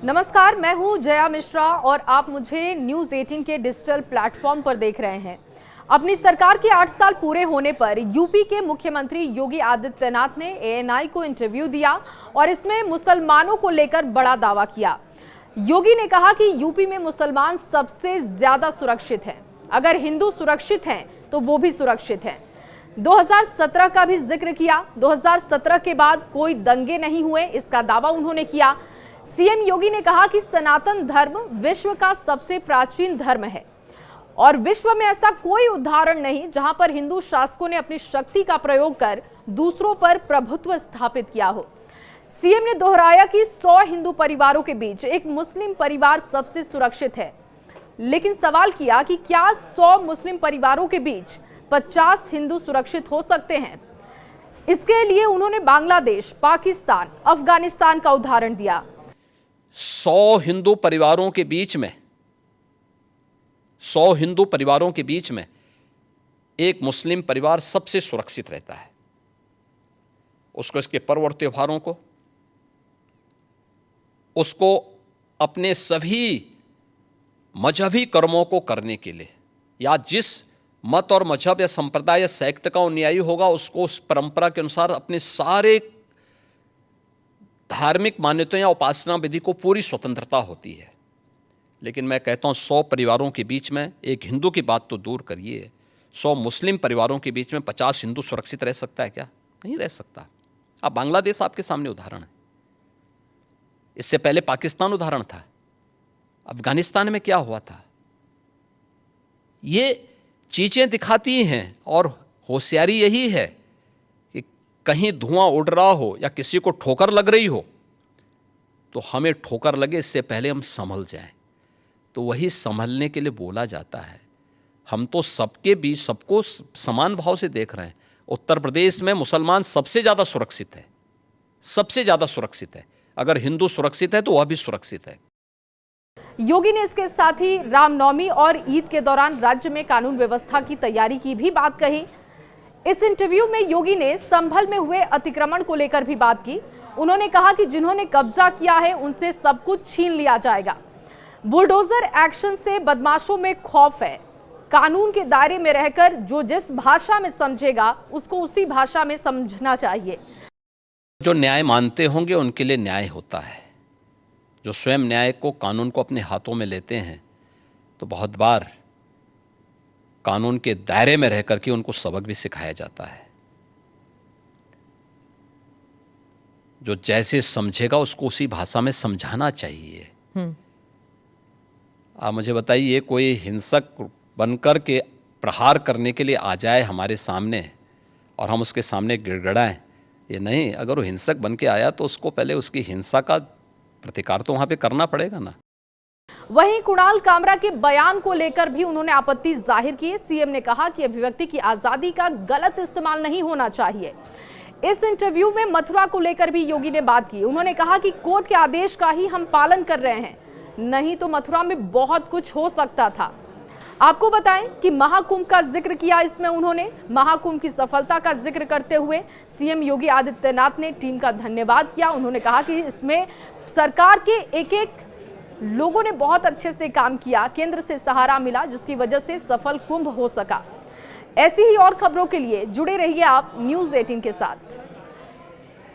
नमस्कार, मैं हूं जया मिश्रा और आप मुझे न्यूज़ 18 के डिजिटल प्लेटफॉर्म पर देख रहे हैं। अपनी सरकार के 8 साल पूरे होने पर यूपी के मुख्यमंत्री योगी आदित्यनाथ ने एएनआई को इंटरव्यू दिया और इसमें मुसलमानों को लेकर बड़ा दावा किया। योगी ने कहा कि यूपी में मुसलमान सबसे ज्यादा सुरक्षित हैं। अगर हिंदू सुरक्षित हैं तो वो भी सुरक्षित हैं। 2017 का भी जिक्र किया। 2017 के बाद कोई दंगे नहीं हुए, इसका दावा उन्होंने किया। सीएम योगी ने कहा कि सनातन धर्म विश्व का सबसे प्राचीन धर्म है और विश्व में ऐसा कोई उदाहरण नहीं जहां पर हिंदू शासकों ने अपनी शक्ति का प्रयोग कर दूसरों पर प्रभुत्व स्थापित किया हो। सीएम ने दोहराया कि 100 हिंदू परिवारों के बीच एक मुस्लिम परिवार सबसे सुरक्षित है, लेकिन सवाल किया कि क्या 100 मुस्लिम परिवारों के बीच 50 हिंदू सुरक्षित हो सकते हैं। इसके लिए उन्होंने बांग्लादेश, पाकिस्तान, अफगानिस्तान का उदाहरण दिया। 100 हिंदू परिवारों के बीच में 100 हिंदू परिवारों के बीच में एक मुस्लिम परिवार सबसे सुरक्षित रहता है। उसको इसके पर्व और त्योहारों को, उसको अपने सभी मजहबी कर्मों को करने के लिए, या जिस मत और मजहब या संप्रदाय या सेक्ट का अनुयायी होगा उसको उस परंपरा के अनुसार अपने सारे धार्मिक मान्यताओं या उपासना विधि को पूरी स्वतंत्रता होती है। लेकिन मैं कहता हूँ 100 परिवारों के बीच में, एक हिंदू की बात तो दूर करिए, 100 मुस्लिम परिवारों के बीच में 50 हिंदू सुरक्षित रह सकता है क्या? नहीं रह सकता। अब बांग्लादेश आपके सामने उदाहरण है, इससे पहले पाकिस्तान उदाहरण था, अफगानिस्तान में क्या हुआ था। ये चीजें दिखाती हैं और होशियारी यही है कि कहीं धुआं उड़ रहा हो या किसी को ठोकर लग रही हो तो हमें ठोकर लगे इससे पहले हम संभल जाएं। तो वही संभलने के लिए बोला जाता है। हम तो सबके बीच सबको समान भाव से देख रहे हैं। उत्तर प्रदेश में मुसलमान सबसे ज़्यादा सुरक्षित है, सबसे ज़्यादा सुरक्षित है। अगर हिंदू सुरक्षित है तो वह भी सुरक्षित है। योगी ने इसके साथ ही रामनवमी और ईद के दौरान राज्य में कानून व्यवस्था की तैयारी की भी बात कही। इस इंटरव्यू में योगी ने संभल में हुए अतिक्रमण को लेकर भी बात की। उन्होंने कहा कि जिन्होंने कब्जा किया है उनसे सब कुछ छीन लिया जाएगा। बुलडोजर एक्शन से बदमाशों में खौफ है। कानून के दायरे में रहकर जो जिस भाषा में समझेगा उसको उसी भाषा में समझना चाहिए। जो न्याय मानते होंगे उनके लिए न्याय होता है। जो स्वयं न्याय को, कानून को अपने हाथों में लेते हैं तो बहुत बार कानून के दायरे में रहकर के उनको सबक भी सिखाया जाता है। जो जैसे समझेगा उसको उसी भाषा में समझाना चाहिए। आप मुझे बताइए, कोई हिंसक बनकर के प्रहार करने के लिए आ जाए हमारे सामने और हम उसके सामने गिड़गिड़ाएं, ये नहीं। अगर वो हिंसक बन के आया तो उसको पहले उसकी हिंसा का प्रतिकार तो वहां पे करना पड़ेगा ना। वहीं कुणाल कामरा के बयान को लेकर भी उन्होंने आपत्ति जाहिर की। सीएम ने कहा कि अभिव्यक्ति की आजादी का गलत इस्तेमाल नहीं होना चाहिए। इस इंटरव्यू में मथुरा को लेकर भी योगी ने बात की। उन्होंने कहा कि कोर्ट के आदेश का ही हम पालन कर रहे हैं, नहीं तो मथुरा में बहुत कुछ हो सकता था। आपको बताएं कि महाकुंभ का जिक्र किया। इसमें उन्होंने महाकुंभ की सफलता का जिक्र करते हुए सीएम योगी आदित्यनाथ ने टीम का धन्यवाद किया। उन्होंने कहा कि इसमें सरकार के एक लोगों ने बहुत अच्छे से काम किया, केंद्र से सहारा मिला जिसकी वजह से सफल कुंभ हो सका। ऐसी ही और खबरों के लिए जुड़े रहिए आप न्यूज़ 18 के साथ।